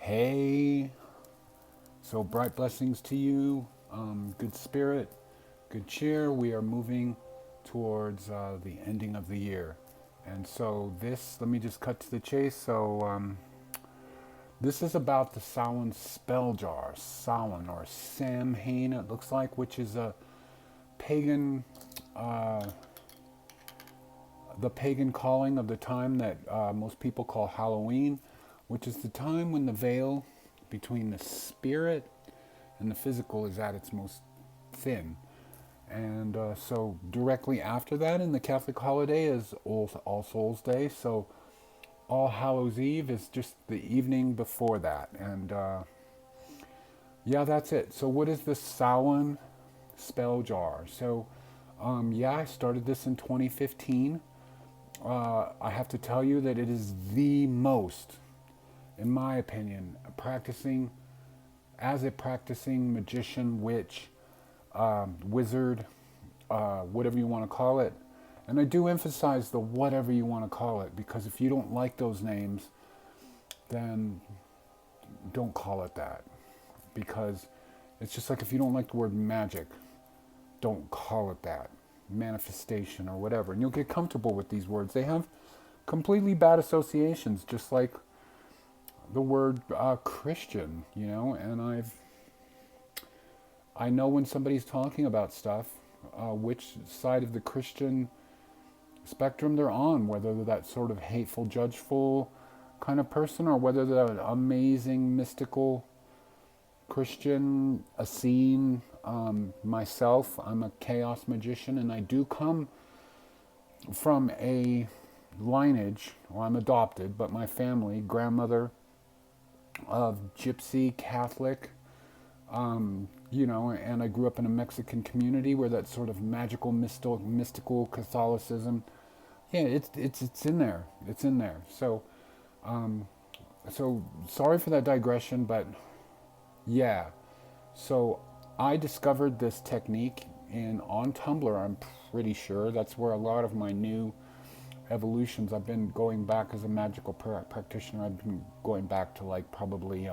Hey, so bright blessings to you, good spirit, good cheer. We are moving towards the ending of the year. And so let me just cut to the chase. This is about the Samhain Spell Jar, Samhain or Samhain, it looks like, which is a pagan, uh, the pagan calling of the time that most people call Halloween, which is the time when the veil between the spirit and the physical is at its most thin. And so directly after that in the Catholic holiday is All Souls Day. So All Hallows Eve is just the evening before that. And yeah, that's it. So what is the Samhain Spell Jar? So yeah, I started this in 2015. I have to tell you that it is the most, in my opinion, as a practicing magician, witch, wizard, whatever you want to call it. And I do emphasize the whatever you want to call it, because if you don't like those names, then don't call it that. Because it's just like if you don't like the word magic, don't call it that. Manifestation or whatever. And you'll get comfortable with these words. They have completely bad associations, just like the word Christian, and I know when somebody's talking about stuff, which side of the Christian spectrum they're on, whether they're that sort of hateful, judgeful kind of person, or whether they're an amazing, mystical Christian, Essene. Myself, I'm a chaos magician, and I do come from a lineage, well, I'm adopted, but my family, grandmother of Gypsy, Catholic, and I grew up in a Mexican community where that sort of magical, mystical Catholicism, yeah, it's in there. It's in there. So sorry for that digression, but yeah. So I discovered this technique on Tumblr. I'm pretty sure that's where a lot of my new evolutions. I've been going back as a magical practitioner. I've been going back to like probably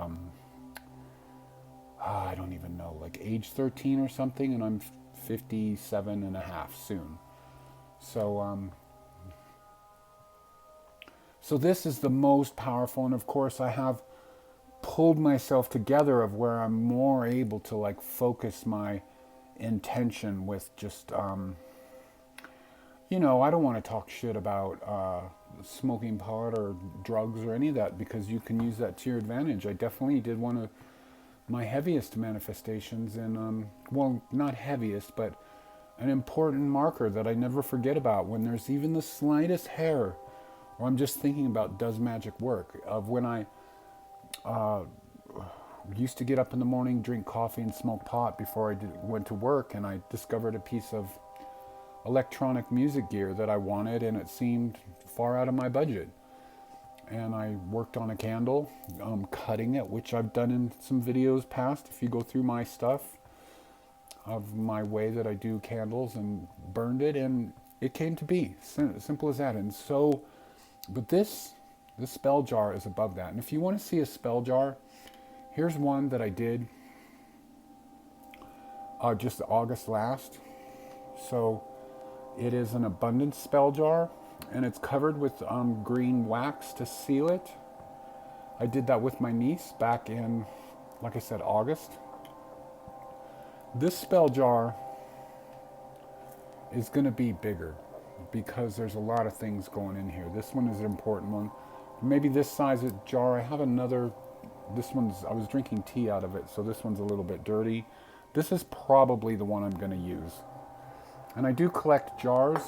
I don't even know, like age 13 or something, and I'm 57 and a half soon. So this is the most powerful, and of course I have pulled myself together of where I'm more able to like focus my intention with just I don't want to talk shit about smoking pot or drugs or any of that, because you can use that to your advantage. I definitely did one of my heaviest manifestations, and well, not heaviest, but an important marker that I never forget about when there's even the slightest hair, or I'm just thinking about does magic work, of when I used to get up in the morning, drink coffee, and smoke pot before I went to work, and I discovered a piece of electronic music gear that I wanted, and it seemed far out of my budget. And I worked on a candle, cutting it, which I've done in some videos past. If you go through my stuff of my way that I do candles, and burned it, and it came to be. Simple as that. And so, but this spell jar is above that. And if you want to see a spell jar, here's one that I did just August last. So it is an abundance spell jar, and it's covered with green wax to seal it. I did that with my niece back in, like I said, August. This spell jar is going to be bigger because there's a lot of things going in here. This one is an important one. Maybe this size of jar. I have another. I was drinking tea out of it, so this one's a little bit dirty. This is probably the one I'm going to use. And I do collect jars.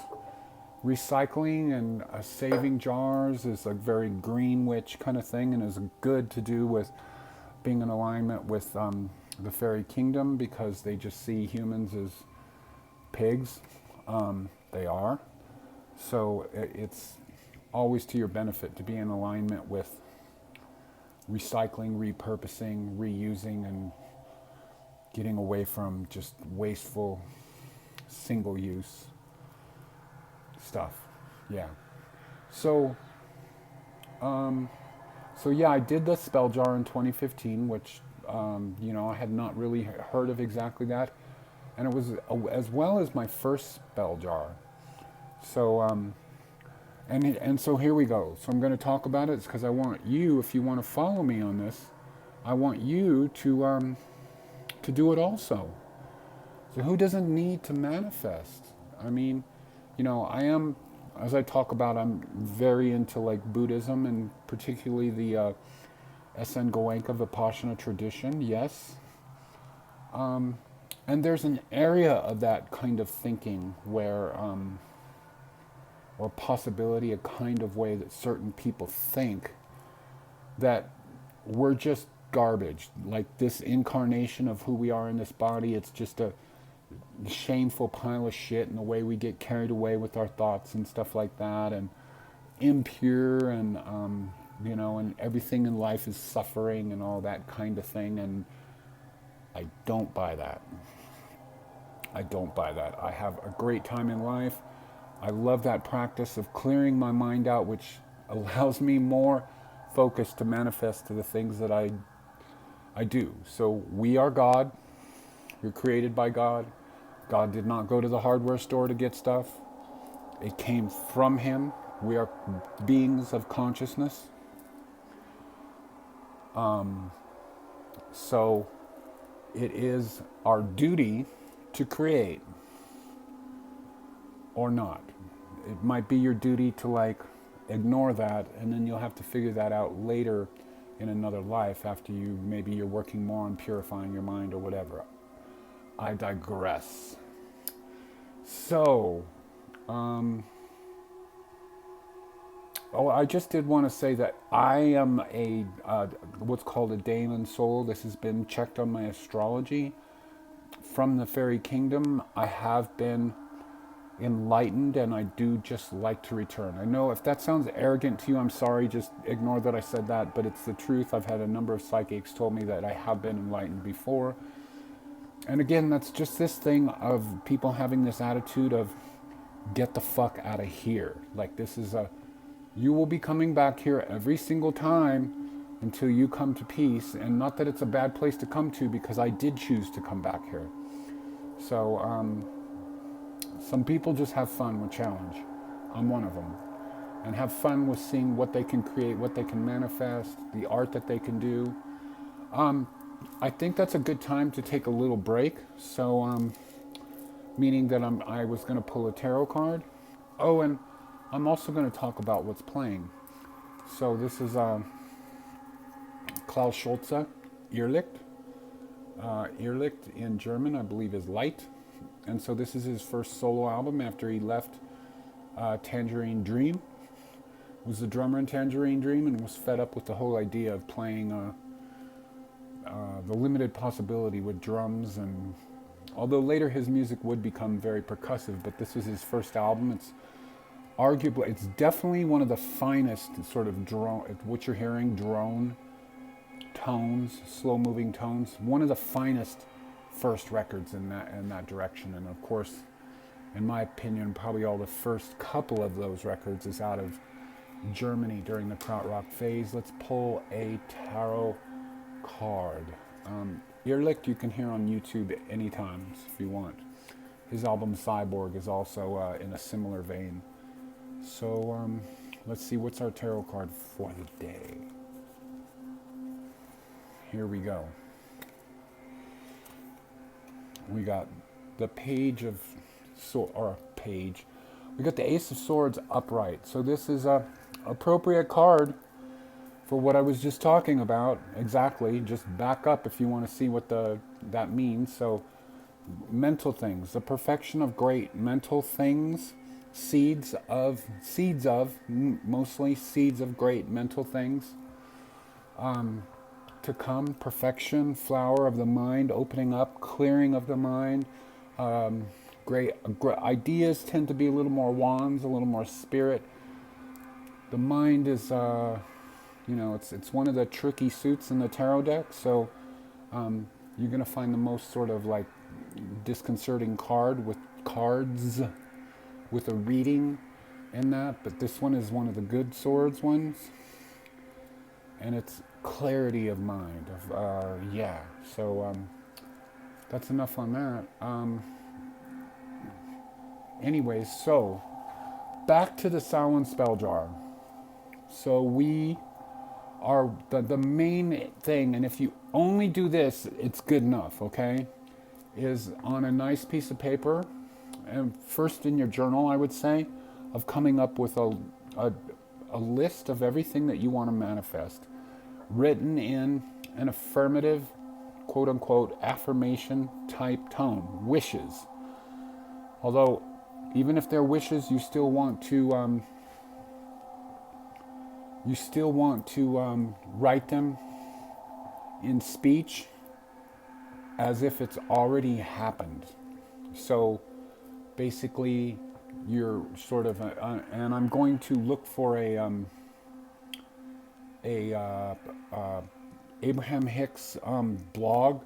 Recycling and saving jars is a very green witch kind of thing, and is good to do with being in alignment with the fairy kingdom, because they just see humans as pigs. They are. So it's always to your benefit to be in alignment with recycling, repurposing, reusing, and getting away from just wasteful, single-use stuff. Yeah. So So yeah, I did the spell jar in 2015, which I had not really heard of exactly that, and it was as well as my first spell jar. So and so here we go. So I'm going to talk about it because I want you, if you want to follow me on this, I want you to do it also. So who doesn't need to manifest? I mean, I am, as I talk about, I'm very into like Buddhism and particularly the SN Goenka Vipassana tradition. Yes. And there's an area of that kind of thinking where, or possibility, a kind of way that certain people think that we're just garbage. Like this incarnation of who we are in this body, it's just a shameful pile of shit, and the way we get carried away with our thoughts and stuff like that, and impure, and and everything in life is suffering and all that kind of thing. And I don't buy that. I don't buy that. I have a great time in life. I love that practice of clearing my mind out, which allows me more focus to manifest to the things that I do. So we are God. We're created by God. God did not go to the hardware store to get stuff. It came from Him. We are beings of consciousness. So it is our duty to create or not. It might be your duty to like ignore that, and then you'll have to figure that out later in another life after maybe you're working more on purifying your mind or whatever. I digress. So, I just did want to say that I am a what's called a daemon soul. This has been checked on my astrology from the fairy kingdom. I have been enlightened, and I do just like to return. I know if that sounds arrogant to you, I'm sorry, just ignore that I said that, but it's the truth. I've had a number of psychics told me that I have been enlightened before. And again, that's just this thing of people having this attitude of get the fuck out of here. Like this is you will be coming back here every single time until you come to peace. And not that it's a bad place to come to, because I did choose to come back here. So some people just have fun with challenge. I'm one of them. And have fun with seeing what they can create, what they can manifest, the art that they can do. I think that's a good time to take a little break. So, meaning that I was going to pull a tarot card. Oh, and I'm also going to talk about what's playing. So this is Klaus Schulze, Irrlicht. Irrlicht in German, I believe, is light. And so this is his first solo album after he left Tangerine Dream. Was the drummer in Tangerine Dream and was fed up with the whole idea of playing the limited possibility with drums. And although later his music would become very percussive, but this was his first album. It's definitely one of the finest sort of drone, what you're hearing, drone tones, slow moving tones. One of the finest first records in that direction. And of course, in my opinion, probably all the first couple of those records is out of Germany during the krautrock phase. Let's pull a tarot card. Irrlicht you can hear on YouTube anytime if you want. His album Cyborg is also in a similar vein. So let's see, what's our tarot card for the day? Here we go. We got the page of we got the Ace of Swords upright. So this is a appropriate card for what I was just talking about. Exactly. Just back up if you want to see what that means. So mental things, the perfection of great mental things, mostly seeds of great mental things to come, perfection, flower of the mind, opening up, clearing of the mind. Great ideas tend to be a little more wands, a little more spirit. The mind is, it's one of the tricky suits in the tarot deck. So you're going to find the most sort of like disconcerting cards with a reading in that. But this one is one of the good swords ones. and it's clarity of mind. Yeah. So that's enough on that. Anyways, so back to the Samhain Spell Jar. So we are the main thing, and if you only do this, it's good enough. Okay, is on a nice piece of paper, and first in your journal, I would say, of coming up with a list of everything that you want to manifest, written in an affirmative, quote unquote, affirmation type tone, wishes. Although, even if they're wishes, you still want to write them in speech as if it's already happened. So basically, you're sort of, and I'm going to look for Abraham Hicks blog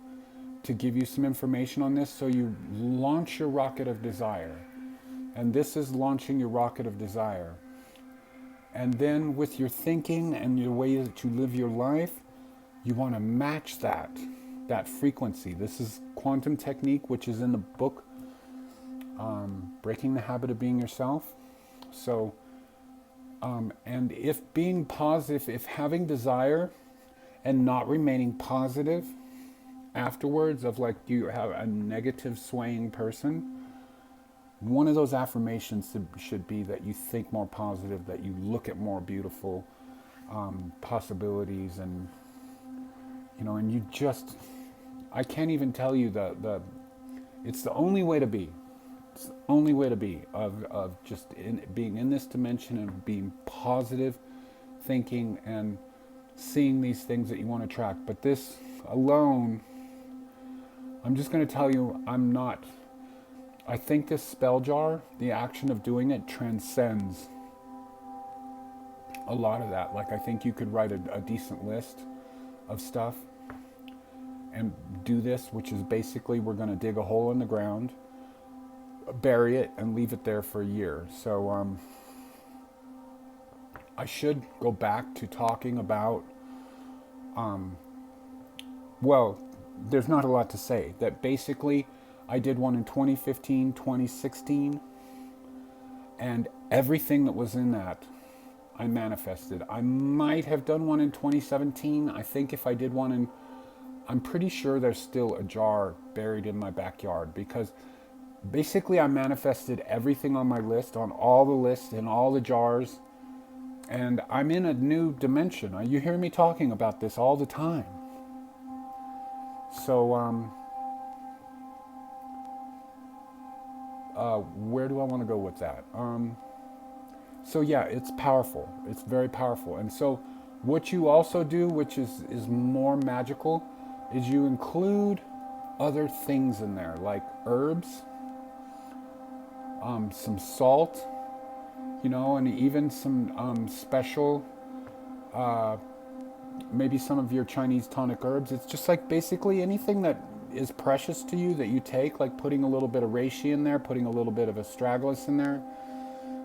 to give you some information on this. So you launch your rocket of desire, and this is launching your rocket of desire. And then with your thinking and your way that you live your life, you want to match that frequency. This is quantum technique, which is in the book, Breaking the Habit of Being Yourself. So, and if being positive, if having desire and not remaining positive afterwards, of like you have a negative swaying person, one of those affirmations should be that you think more positive, that you look at more beautiful possibilities, and and you just, I can't even tell you it's the only way to be. It's the only way to be of just being in this dimension and being positive, thinking and seeing these things that you want to attract. But this alone, I'm just going to tell you, I think this spell jar, the action of doing it, transcends a lot of that. Like, I think you could write a decent list of stuff and do this, which is basically, we're going to dig a hole in the ground, bury it, and leave it there for a year. So I should go back to talking about, well, there's not a lot to say. That basically, I did one in 2015, 2016, and everything that was in that, I manifested. I might have done one in 2017. I think if I did one in, I'm pretty sure there's still a jar buried in my backyard, because basically I manifested everything on my list, on all the lists, in all the jars, and I'm in a new dimension. You hear me talking about this all the time. So, where do I want to go with that? So yeah, it's powerful. It's very powerful. And so what you also do, which is more magical, is you include other things in there, like herbs, some salt, and even some special, maybe some of your Chinese tonic herbs. It's just like basically anything that is precious to you that you take, like putting a little bit of reishi in there, putting a little bit of astragalus in there,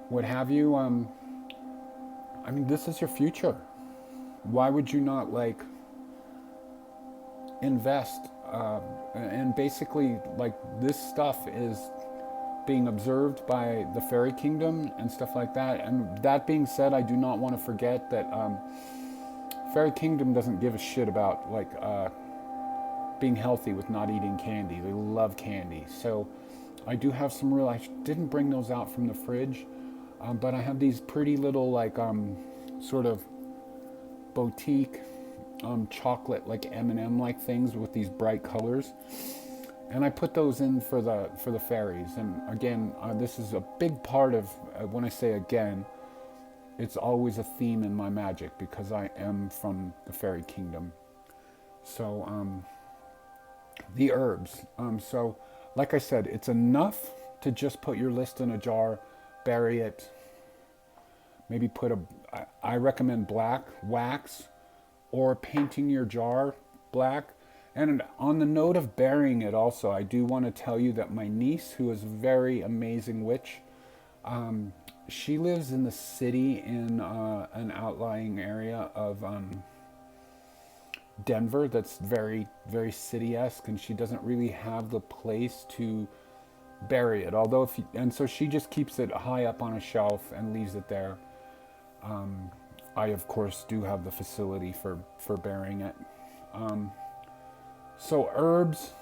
what have you. I mean, this is your future. Why would you not invest? And basically, this stuff is being observed by the fairy kingdom and stuff like that. And that being said, I do not want to forget that fairy kingdom doesn't give a shit about being healthy with not eating candy. They love candy. So I do have some I didn't bring those out from the fridge, but I have these pretty little sort of boutique chocolate M&M like things with these bright colors, and I put those in for the fairies. And again, this is a big part of when I say again, it's always a theme in my magic, because I am from the fairy kingdom. So the herbs, so like I said, it's enough to just put your list in a jar, bury it, maybe I recommend black wax, or painting your jar black. And on the note of burying it also, I do want to tell you that my niece, who is a very amazing witch, she lives in the city in an outlying area of Denver that's very, very city-esque, and she doesn't really have the place to bury it. Although, and so she just keeps it high up on a shelf and leaves it there. I, of course, do have the facility for burying it. So herbs,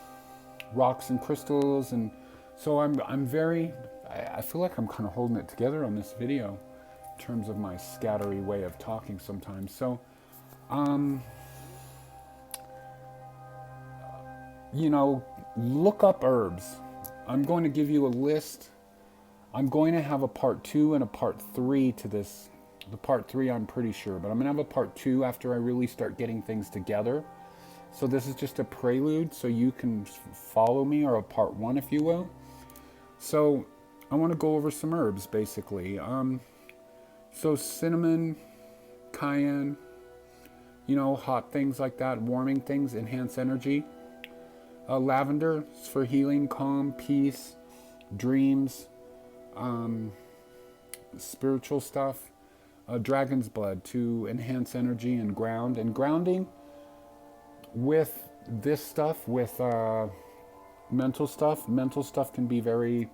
rocks and crystals, and so I'm very, I feel like I'm kind of holding it together on this video in terms of my scattery way of talking sometimes. So, look up herbs. I'm going to give you a list. I'm going to have a part 2 and a part 3 to this. The part 3 I'm pretty sure, but I'm going to have a part 2 after I really start getting things together. So this is just a prelude so you can follow me, or a part 1 if you will. So I want to go over some herbs basically. So cinnamon, cayenne, hot things like that, warming things, enhance energy. Lavender is for healing, calm, peace, dreams, spiritual stuff. Dragon's blood to enhance energy and ground. And grounding with this stuff, with mental stuff can be very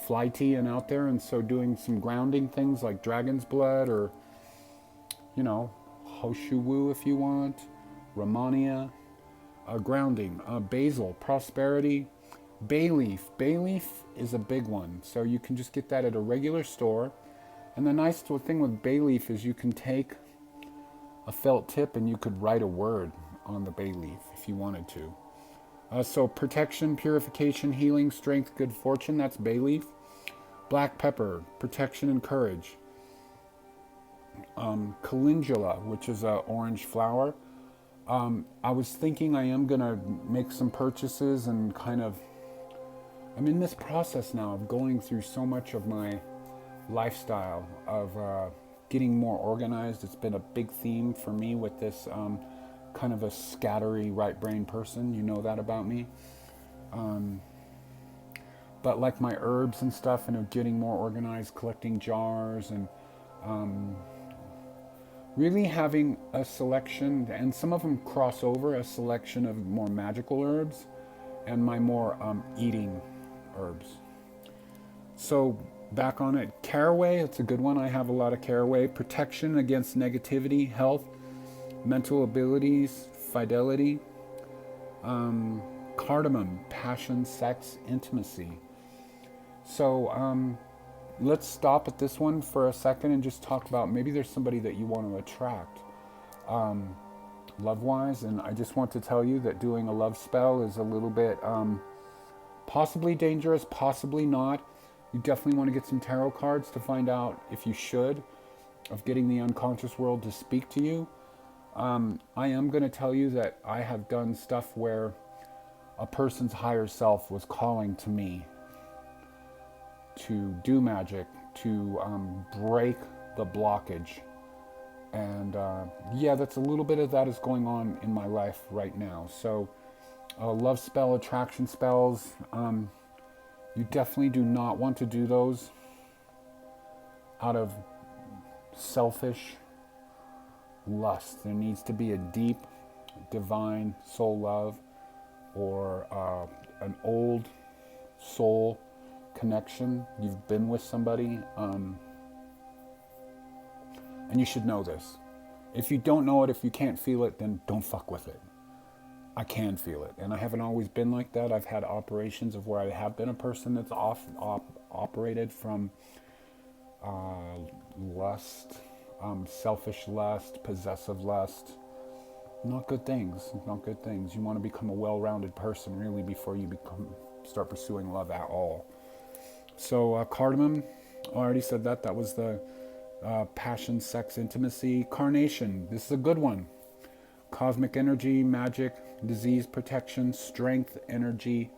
flighty and out there. And so doing some grounding things like dragon's blood, or, Hoshuwu if you want, Romania. Grounding, basil, prosperity, bay leaf. Bay leaf is a big one, so you can just get that at a regular store. And the nice thing with bay leaf is you can take a felt tip and you could write a word on the bay leaf if you wanted to. So protection, purification, healing, strength, good fortune, that's bay leaf. Black pepper, protection and courage. Calendula, which is an orange flower. I was thinking I am going to make some purchases and I'm in this process now of going through so much of my lifestyle of getting more organized. It's been a big theme for me with this kind of a scattery right brain person. You know that about me. But like my herbs and stuff, and getting more organized, collecting jars, and really having a selection, and some of them cross over, a selection of more magical herbs and my more eating herbs. So back on it, caraway, it's a good one. I have a lot of caraway. Protection against negativity, health, mental abilities, fidelity. Cardamom, passion, sex, intimacy. So let's stop at this one for a second and just talk about maybe there's somebody that you want to attract love-wise. And I just want to tell you that doing a love spell is a little bit possibly dangerous, possibly not. You definitely want to get some tarot cards to find out if you should, of getting the unconscious world to speak to you. I am going to tell you that I have done stuff where a person's higher self was calling to me to do magic, to break the blockage. And yeah, that's a little bit of that is going on in my life right now. So love spell, attraction spells, you definitely do not want to do those out of selfish lust. There needs to be a deep, divine soul love, or an old soul connection. You've been with somebody, and you should know this. If you don't know it, if you can't feel it, then don't fuck with it. I can feel it, and I haven't always been like that. I've had operations of where I have been a person that's operated from lust, selfish lust, possessive lust. Not good things. Not good things. You want to become a well-rounded person, really, before you start pursuing love at all. So cardamom, I already said that. That was the passion, sex, intimacy. Carnation, this is a good one. Cosmic energy, magic, disease protection, strength, energy,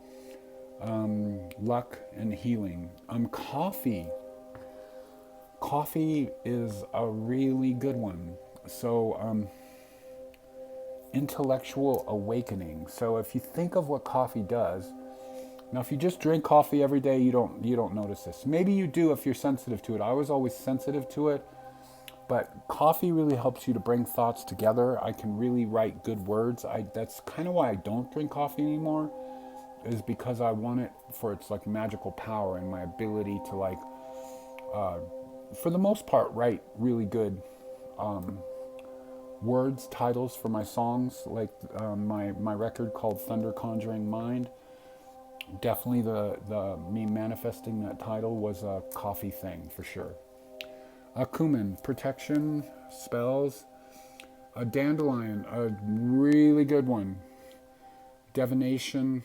luck, and healing. Coffee. Coffee is a really good one. So intellectual awakening. So if you think of what coffee does, now if you just drink coffee every day, you don't notice this. Maybe you do if you're sensitive to it. I was always sensitive to it. But coffee really helps you to bring thoughts together. I can really write good words. That's kind of why I don't drink coffee anymore, is because I want it for its like magical power and my ability to like, for the most part, write really good words, titles for my songs. Like my record called Thunder Conjuring Mind. Definitely the me manifesting that title was a coffee thing for sure. Cumin, protection, spells. A dandelion, a really good one. Divination,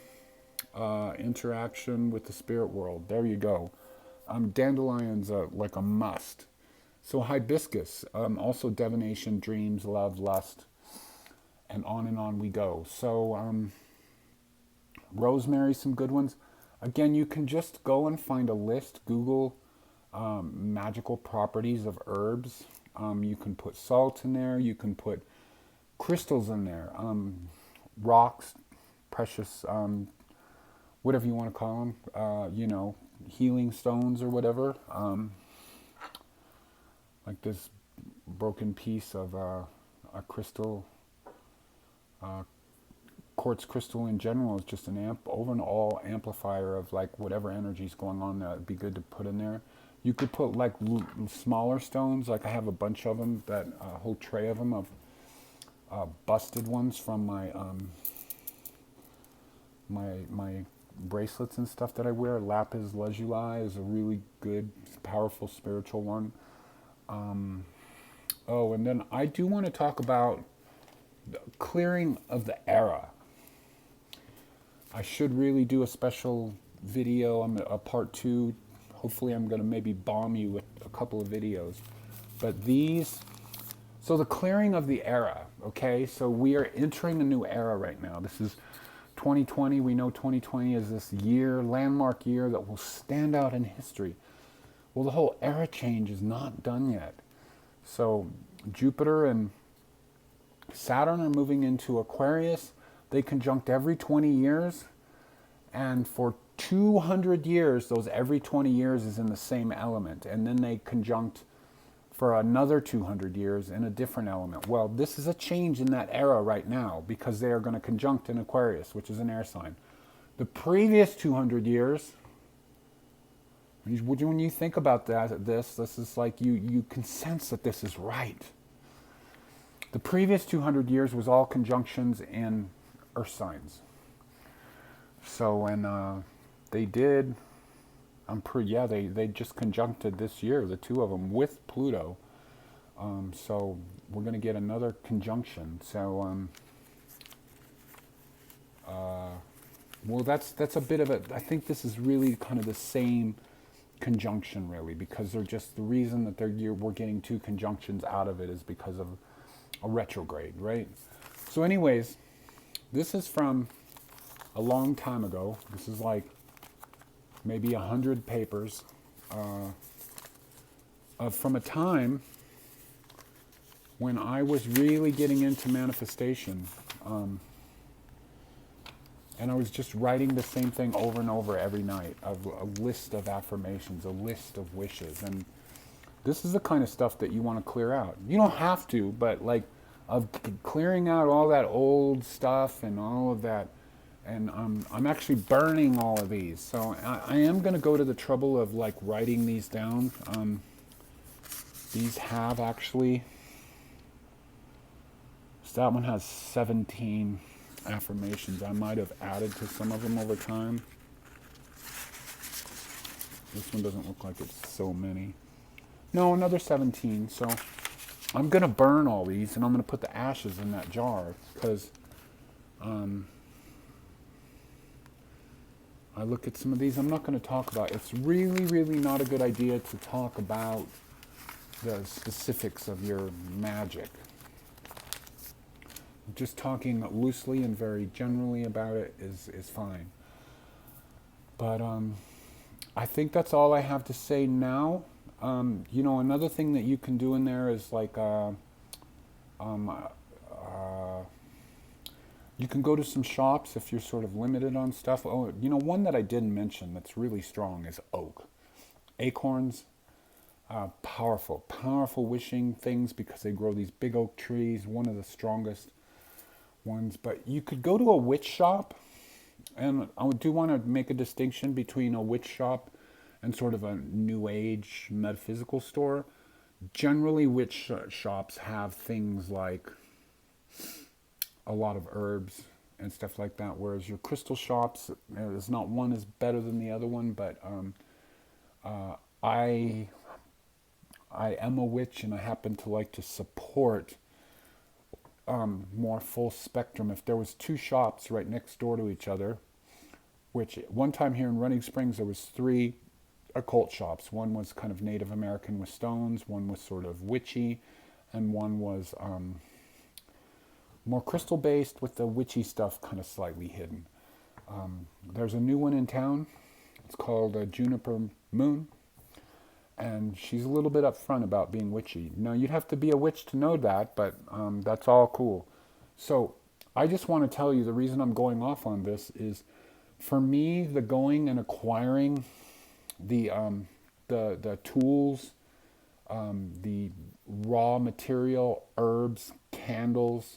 interaction with the spirit world. There you go. Dandelion's like a must. So hibiscus, also divination, dreams, love, lust, and on we go. So rosemary, some good ones. Again, you can just go and find a list. Google magical properties of herbs. You can put salt in there. You can put crystals in there. Rocks, precious, whatever you want to call them. Healing stones or whatever. Like this broken piece of a crystal. Quartz crystal in general is just an overall amplifier of like whatever energy's going on. That would be good to put in there. You could put like smaller stones. Like I have a bunch of them, that whole tray of them, of busted ones from my my bracelets and stuff that I wear. Lapis lazuli is a really good, powerful spiritual one. And then I do want to talk about the clearing of the era. I should really do a special video, a part 2. Hopefully I'm going to maybe bomb you with a couple of videos. But so the clearing of the era, okay? So we are entering a new era right now. This is 2020. We know 2020 is this year, landmark year that will stand out in history. Well, the whole era change is not done yet. So Jupiter and Saturn are moving into Aquarius. They conjunct every 20 years. And for 200 years, those every 20 years is in the same element. And then they conjunct for another 200 years in a different element. Well, this is a change in that era right now because they are going to conjunct in Aquarius, which is an air sign. The previous 200 years, when you think about this is like you can sense that this is right. The previous 200 years was all conjunctions in earth signs. So when they did, they just conjuncted this year, the two of them, with Pluto. So we're going to get another conjunction. So, well, that's a bit of a, I think this is really kind of the same conjunction, really, because they're just, the reason that we're getting two conjunctions out of it is because of a retrograde, right? So anyways, this is from a long time ago. This is like maybe 100 papers from a time when I was really getting into manifestation. And I was just writing the same thing over and over every night, a list of affirmations, a list of wishes. And this is the kind of stuff that you want to clear out. You don't have to, but like of clearing out all that old stuff and all of that. And I'm actually burning all of these. So I am going to go to the trouble of like writing these down. These have actually, so that one has 17 affirmations. I might have added to some of them over time. This one doesn't look like it's so many. No, another 17. So I'm going to burn all these and I'm going to put the ashes in that jar because I look at some of these. I'm not going to talk about. It's really, really not a good idea to talk about the specifics of your magic. Just talking loosely and very generally about it is fine. But I think that's all I have to say now. Another thing that you can do in there is like you can go to some shops if you're sort of limited on stuff. One that I didn't mention that's really strong is oak. Acorns. Powerful, powerful wishing things because they grow these big oak trees, one of the strongest ones. But you could go to a witch shop, and I do want to make a distinction between a witch shop and sort of a new age metaphysical store. Generally, witch shops have things like a lot of herbs and stuff like that, whereas your crystal shops, there's not one is better than the other one, but uh, I I am a witch, and I happen to like to support more full spectrum. If there was two shops right next door to each other, which one time here in Running Springs there was three occult shops. One was kind of Native American with stones, one was sort of witchy, and one was more crystal based with the witchy stuff kind of slightly hidden. There's a new one in town. It's called Juniper Moon, and she's a little bit upfront about being witchy. Now, you'd have to be a witch to know that, but that's all cool. So I just want to tell you the reason I'm going off on this is, for me, the going and acquiring the tools, the raw material, herbs, candles,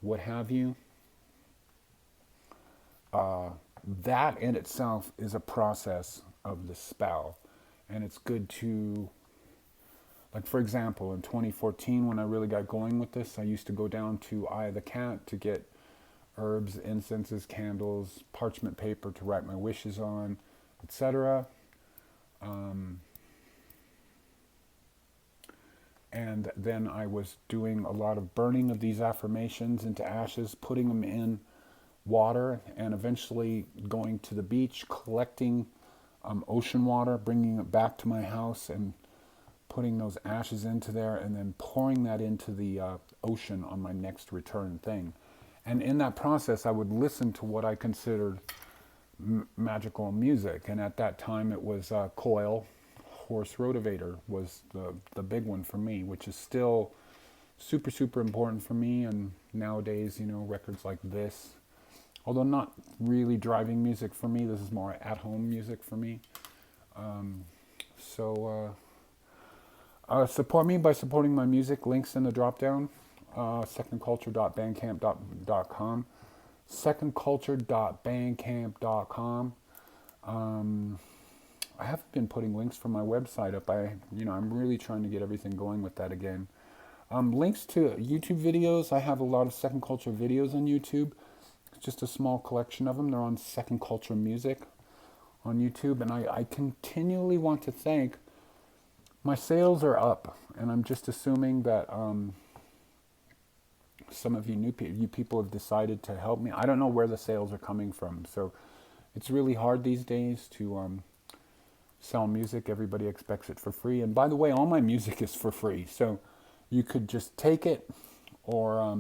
what have you, that in itself is a process of the spell. And it's good to, like, for example, in 2014, when I really got going with this, I used to go down to the Cat to get herbs, incenses, candles, parchment paper to write my wishes on, etc. And then I was doing a lot of burning of these affirmations into ashes, putting them in water, and eventually going to the beach, collecting ocean water, bringing it back to my house and putting those ashes into there, and then pouring that into the ocean on my next return thing. And in that process, I would listen to what I considered magical music. And at that time, it was Coil, Horse Rotavator was the big one for me, which is still super, super important for me. And nowadays, records like this, although not really driving music for me, this is more at-home music for me. Support me by supporting my music. Links in the drop-down. secondculture.bandcamp.com. secondculture.bandcamp.com. I haven't been putting links from my website up. I'm really trying to get everything going with that again. Links to YouTube videos. I have a lot of Second Culture videos on YouTube. It's just a small collection of them. They're on Second Culture Music on YouTube. And I continually want to thank, my sales are up. And I'm just assuming that some of you people have decided to help me. I don't know where the sales are coming from. So it's really hard these days to sell music. Everybody expects it for free. And by the way, all my music is for free. So you could just take it, or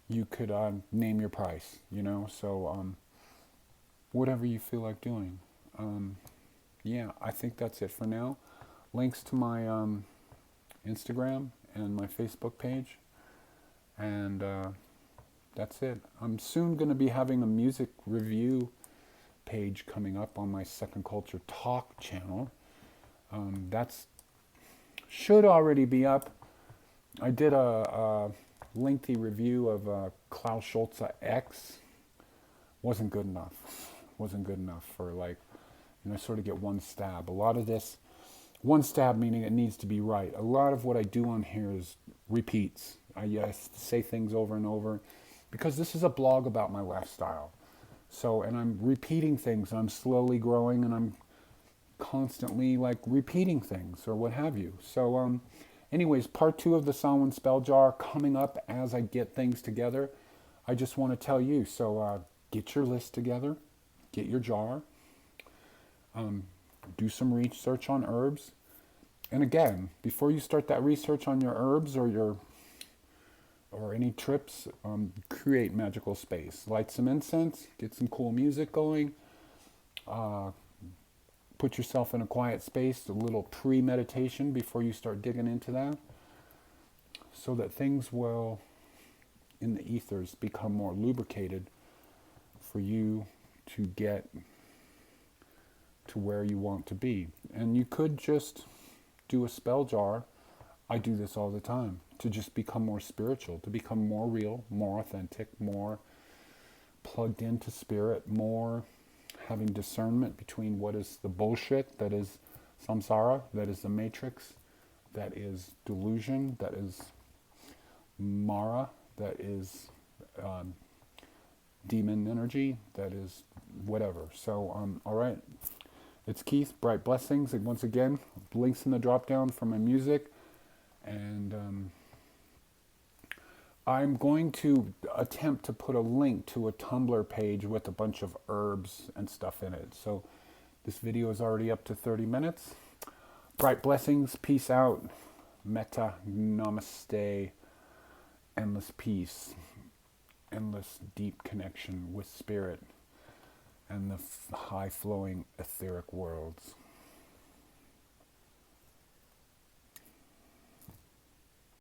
you could name your price, So whatever you feel like doing. Yeah, I think that's it for now. Links to my Instagram and my Facebook page. And that's it. I'm soon going to be having a music review page coming up on my Second Culture Talk channel. That's should already be up. I did a lengthy review of Klaus Schulze X. Wasn't good enough. Wasn't good enough for I sort of get one stab. A lot of this, one stab meaning it needs to be right. A lot of what I do on here is repeats. I say things over and over because this is a blog about my lifestyle. So, and I'm repeating things, and I'm slowly growing, and I'm constantly repeating things or what have you. So, anyways, part 2 of the Samhain Spell Jar coming up as I get things together. I just want to tell you, so get your list together, get your jar, do some research on herbs. And again, before you start that research on your herbs or any trips, create magical space. Light some incense, get some cool music going, put yourself in a quiet space, a little pre-meditation before you start digging into that, so that things will, in the ethers, become more lubricated for you to get to where you want to be. And you could just do a spell jar. I do this all the time to just become more spiritual, to become more real, more authentic, more plugged into spirit, more having discernment between what is the bullshit that is samsara, that is the matrix, that is delusion, that is Mara, that is demon energy, that is whatever. So, all right. It's Keith, Bright Blessings. And once again, links in the drop down for my music. And I'm going to attempt to put a link to a Tumblr page with a bunch of herbs and stuff in it. So this video is already up to 30 minutes. Bright Blessings. Peace out. Metta. Namaste. Endless peace. Endless deep connection with spirit and the high-flowing etheric worlds.